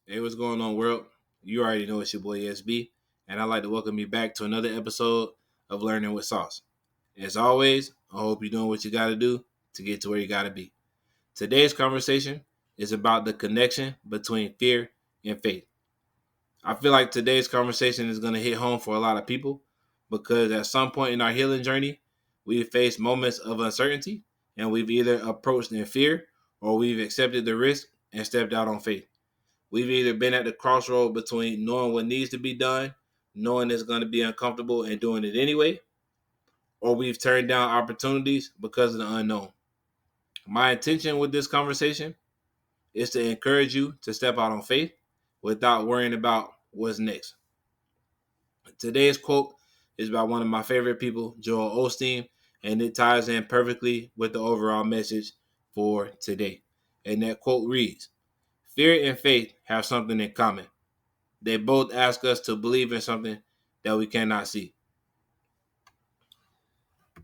Hey, what's going on, world? You already know it's your boy SB, and I'd like to welcome you back to another episode of Learning with Sauce. As always, I hope you're doing what you got to do to get to where you got to be. Today's conversation is about the connection between fear and faith. I feel like today's conversation is going to hit home for a lot of people because at some point in our healing journey, we've faced moments of uncertainty and we've either approached in fear or we've accepted the risk and stepped out on faith. We've either been at the crossroad between knowing what needs to be done, knowing it's going to be uncomfortable and doing it anyway, or we've turned down opportunities because of the unknown. My intention with this conversation is to encourage you to step out on faith without worrying about what's next. Today's quote is by one of my favorite people, Joel Osteen, and it ties in perfectly with the overall message for today. And that quote reads, "Fear and faith have something in common. They both ask us to believe in something that we cannot see."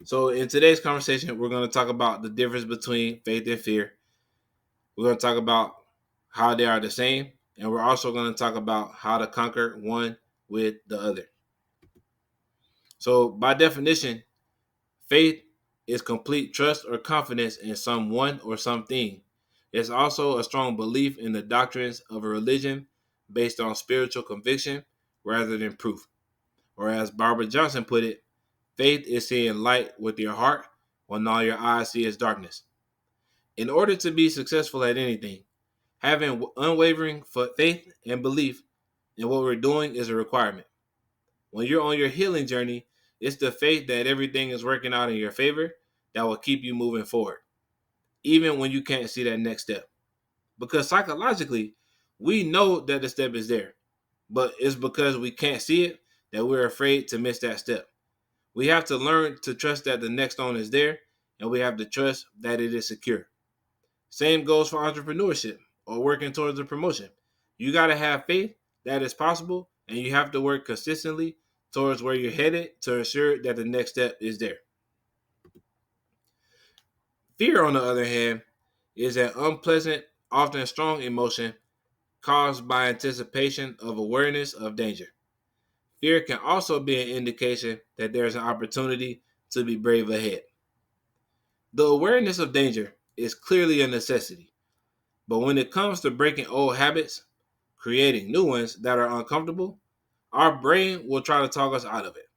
So, in today's conversation, we're going to talk about the difference between faith and fear. We're going to talk about how they are the same, and we're also going to talk about how to conquer one with the other. So, by definition, faith is complete trust or confidence in someone or something. It's also a strong belief in the doctrines of a religion based on spiritual conviction rather than proof. Or as Barbara Johnson put it, faith is seeing light with your heart when all your eyes see is darkness. In order to be successful at anything, having unwavering faith and belief in what we're doing is a requirement. When you're on your healing journey, it's the faith that everything is working out in your favor that will keep you moving forward, even when you can't see that next step. Because psychologically, we know that the step is there, but it's because we can't see it that we're afraid to miss that step. We have to learn to trust that the next stone is there, and we have to trust that it is secure. Same goes for entrepreneurship or working towards a promotion. You got to have faith that it's possible, and you have to work consistently towards where you're headed to ensure that the next step is there. Fear, on the other hand, is an unpleasant, often strong emotion caused by anticipation of awareness of danger. Fear can also be an indication that there's an opportunity to be brave ahead. The awareness of danger is clearly a necessity, but when it comes to breaking old habits, creating new ones that are uncomfortable, our brain will try to talk us out of it.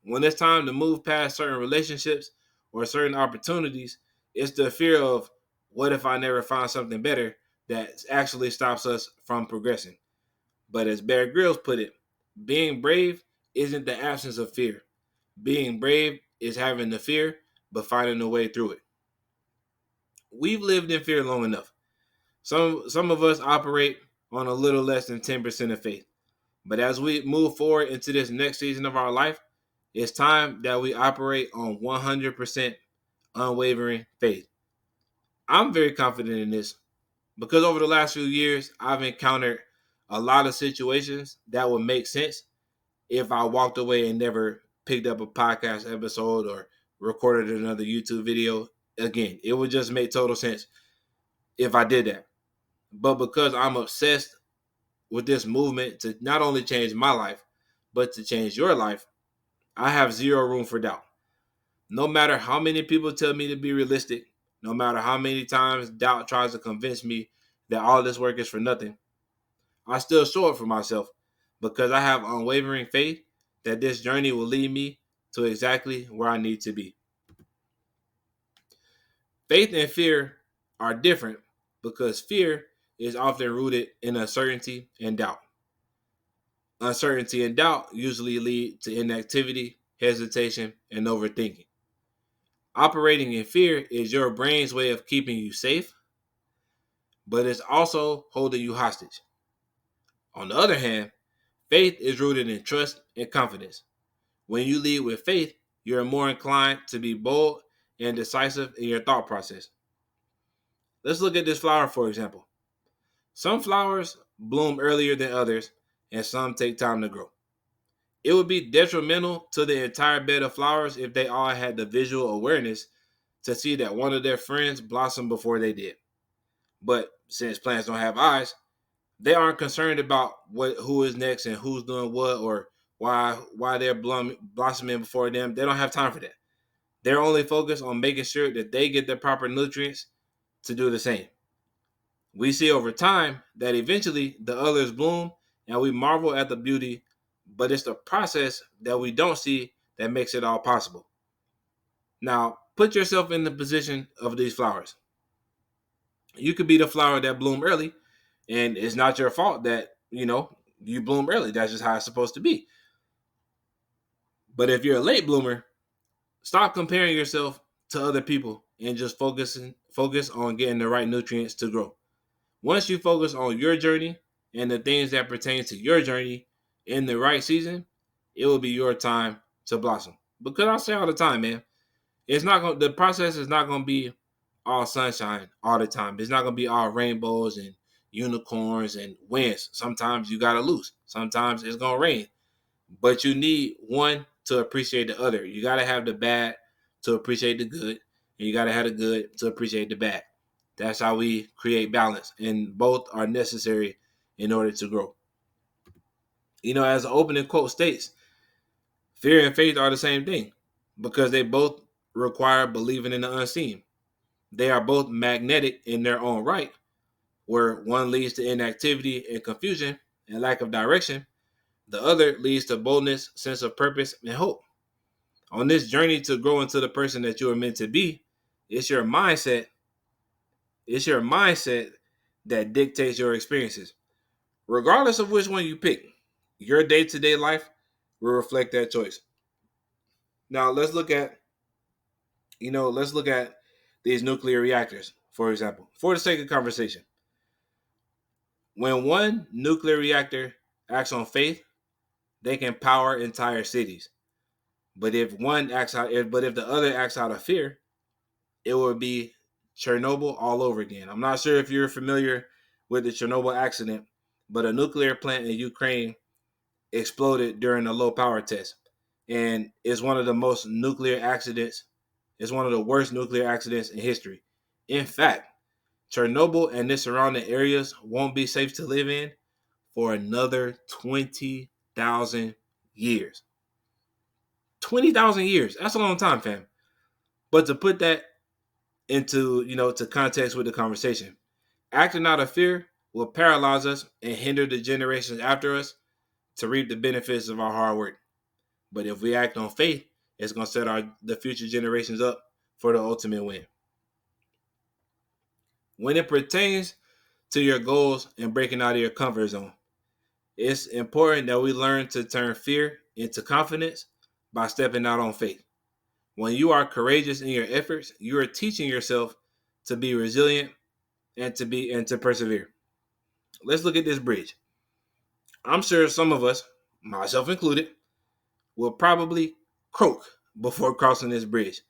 When it's time to move past certain relationships or certain opportunities, it's the fear of what if I never find something better that actually stops us from progressing. But as Bear Grylls put it, being brave isn't the absence of fear. Being brave is having the fear, but finding a way through it. We've lived in fear long enough. Some of us operate on a little less than 10% of faith. But as we move forward into this next season of our life, it's time that we operate on 100% unwavering faith. I'm very confident in this because over the last few years, I've encountered a lot of situations that would make sense if I walked away and never picked up a podcast episode or recorded another YouTube video again. It would just make total sense if I did that. But because I'm obsessed with this movement to not only change my life, but to change your life, I have zero room for doubt. No matter how many people tell me to be realistic, no matter how many times doubt tries to convince me that all this work is for nothing, I still show up for myself because I have unwavering faith that this journey will lead me to exactly where I need to be. Faith and fear are different because fear is often rooted in uncertainty and doubt. Uncertainty and doubt usually lead to inactivity, hesitation, and overthinking. Operating in fear is your brain's way of keeping you safe, but it's also holding you hostage. On the other hand, faith is rooted in trust and confidence. When you lead with faith, you're more inclined to be bold and decisive in your thought process. Let's look at this flower, for example. Some flowers bloom earlier than others, and some take time to grow. It would be detrimental to the entire bed of flowers if they all had the visual awareness to see that one of their friends blossomed before they did. But since plants don't have eyes, They aren't concerned about who is next and who's doing what or why they're blossoming before them. They don't have time for that. They're only focused on making sure that they get the proper nutrients to do the same. We see over time that eventually the others bloom and we marvel at the beauty, but it's the process that we don't see that makes it all possible. Now, put yourself in the position of these flowers. You could be the flower that bloomed early, and it's not your fault that, you bloom early. That's just how it's supposed to be. But if you're a late bloomer, stop comparing yourself to other people and just focus on getting the right nutrients to grow. Once you focus on your journey and the things that pertain to your journey in the right season, it will be your time to blossom. Because I say all the time, man, the process is not gonna be all sunshine all the time. It's not gonna be all rainbows and unicorns and wins. Sometimes you gotta lose. Sometimes it's gonna rain. But you need one to appreciate the other. You gotta have the bad to appreciate the good, and you gotta have the good to appreciate the bad. That's how we create balance, and both are necessary in order to grow. As the opening quote states, fear and faith are the same thing because they both require believing in the unseen. They are both magnetic in their own right, where one leads to inactivity and confusion and lack of direction, the other leads to boldness, sense of purpose, and hope. On this journey to grow into the person that you are meant to be, it's your mindset. It's your mindset that dictates your experiences. Regardless of which one you pick, your day-to-day life will reflect that choice. Now let's look at these nuclear reactors, for example, for the sake of conversation. When one nuclear reactor acts on faith, they can power entire cities. But if the other acts out of fear, it would be Chernobyl all over again. I'm not sure if you're familiar with the Chernobyl accident, but a nuclear plant in Ukraine exploded during a low power test. And it's one of the most nuclear accidents, it's one of the worst nuclear accidents in history. In fact, Chernobyl and its surrounding areas won't be safe to live in for another 20,000 years. 20,000 years. That's a long time, fam. But to put that to context with the conversation, acting out of fear will paralyze us and hinder the generations after us to reap the benefits of our hard work. But if we act on faith, it's going to set the future generations up for the ultimate win. When it pertains to your goals and breaking out of your comfort zone, it's important that we learn to turn fear into confidence by stepping out on faith. When you are courageous in your efforts, you are teaching yourself to be resilient and to persevere. Let's look at this bridge. I'm sure some of us, myself included, will probably croak before crossing this bridge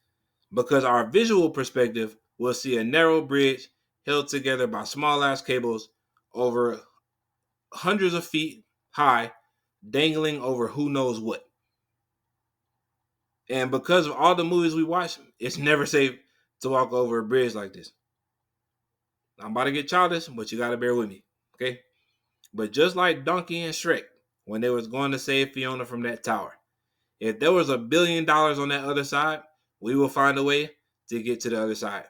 because our visual perspective will see a narrow bridge held together by small ass cables over hundreds of feet high, dangling over who knows what. And because of all the movies we watch, it's never safe to walk over a bridge like this. I'm about to get childish, but you gotta bear with me, okay? But just like Donkey and Shrek, when they was going to save Fiona from that tower, if there was $1 billion on that other side, we will find a way to get to the other side.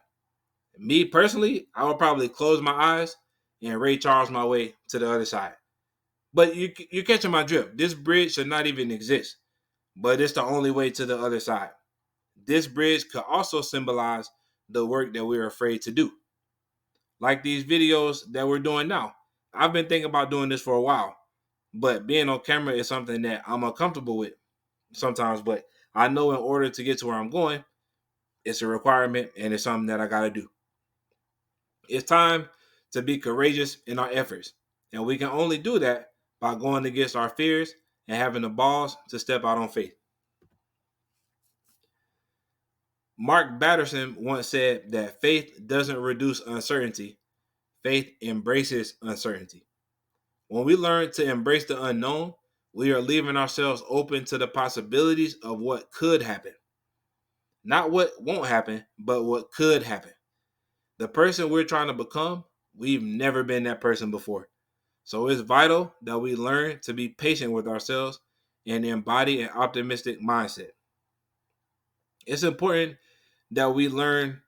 Me personally, I would probably close my eyes and Ray Charles my way to the other side. But you're catching my drift. This bridge should not even exist, but it's the only way to the other side. This bridge could also symbolize the work that we're afraid to do. Like these videos that we're doing now. I've been thinking about doing this for a while, but being on camera is something that I'm uncomfortable with sometimes. But I know in order to get to where I'm going, it's a requirement and it's something that I got to do. It's time to be courageous in our efforts. And we can only do that by going against our fears and having the balls to step out on faith. Mark Batterson once said that faith doesn't reduce uncertainty, faith embraces uncertainty. When we learn to embrace the unknown, we are leaving ourselves open to the possibilities of what could happen. Not what won't happen, but what could happen. The person we're trying to become, we've never been that person before. So it's vital that we learn to be patient with ourselves and embody an optimistic mindset. It's important that we learn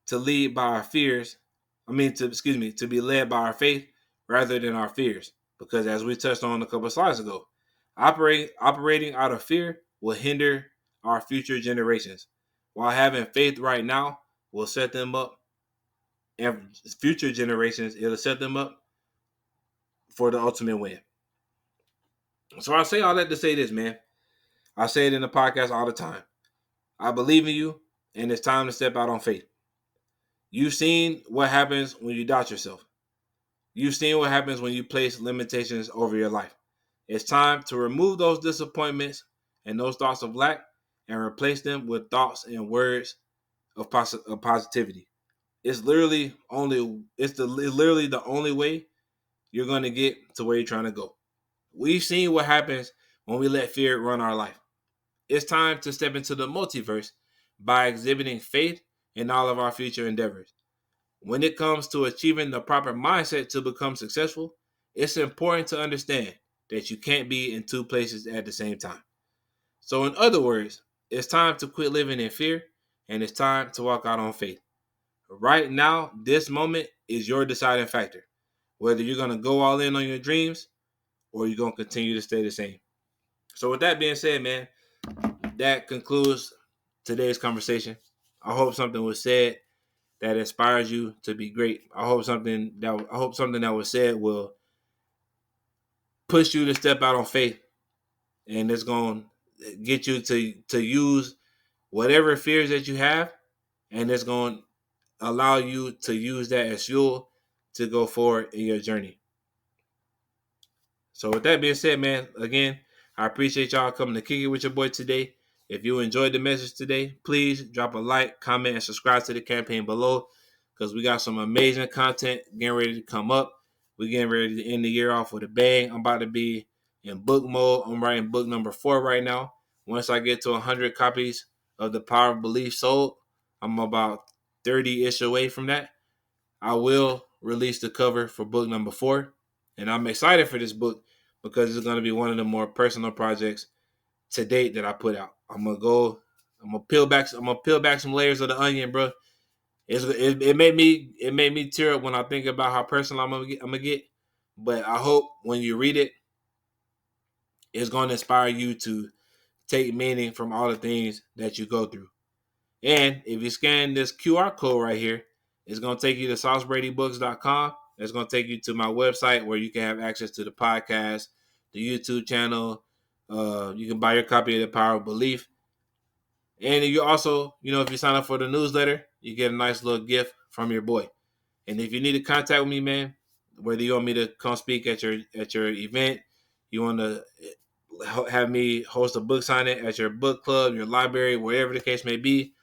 to lead by our fears. To be led by our faith rather than our fears. Because as we touched on a couple of slides ago, operating out of fear will hinder our future generations. While having faith right now will set them up, and future generations, it'll set them up for the ultimate win. So I say all that to say this, man. I say it in the podcast all the time. I believe in you, and it's time to step out on faith. You've seen what happens when you doubt yourself. You've seen what happens when you place limitations over your life. It's time to remove those disappointments and those thoughts of lack and replace them with thoughts and words of positivity. It's literally the only way you're going to get to where you're trying to go. We've seen what happens when we let fear run our life. It's time to step into the multiverse by exhibiting faith in all of our future endeavors. When it comes to achieving the proper mindset to become successful, it's important to understand that you can't be in two places at the same time. So, in other words, it's time to quit living in fear and it's time to walk out on faith. Right now, this moment is your deciding factor. Whether you're going to go all in on your dreams or you're going to continue to stay the same. So, with that being said, man, that concludes today's conversation. I hope something was said that inspires you to be great. I hope something that was said will push you to step out on faith, and it's going to get you to use whatever fears that you have, and it's going to allow you to use that as fuel to go forward in your journey. So with that being said, man, again, I appreciate y'all coming to kick it with your boy today. If you enjoyed the message today, please drop a like, comment, and subscribe to the campaign below because we got some amazing content getting ready to come up. We're getting ready to end the year off with a bang. I'm about to be in book mode. I'm writing book number 4 right now. Once I get to 100 copies of The Power of Belief sold, I'm about 30-ish away from that. I will release the cover for book number 4. And I'm excited for this book because it's going to be one of the more personal projects to date that I put out. I'm gonna peel back some layers of the onion, bro. It made me tear up when I think about how personal I'm gonna get. But I hope when you read it, it's going to inspire you to take meaning from all the things that you go through. And if you scan this QR code right here, it's going to take you to saucebradybooks.com. It's going to take you to my website where you can have access to the podcast, the YouTube channel. You can buy your copy of The Power of Belief. And you also, if you sign up for the newsletter, you get a nice little gift from your boy. And if you need to contact with me, man, whether you want me to come speak at your event, you want to have me host a book signing at your book club, your library, wherever the case may be,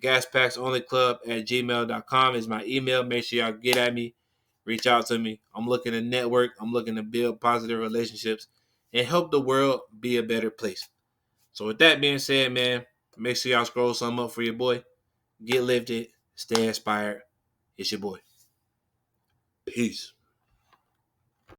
gaspacksonlyclub@gmail.com is my email. Make sure y'all get at me, reach out to me. I'm looking to network. I'm looking to build positive relationships and help the world be a better place. So with that being said, man, make sure y'all scroll something up for your boy. Get lifted, stay inspired. It's your boy. Peace.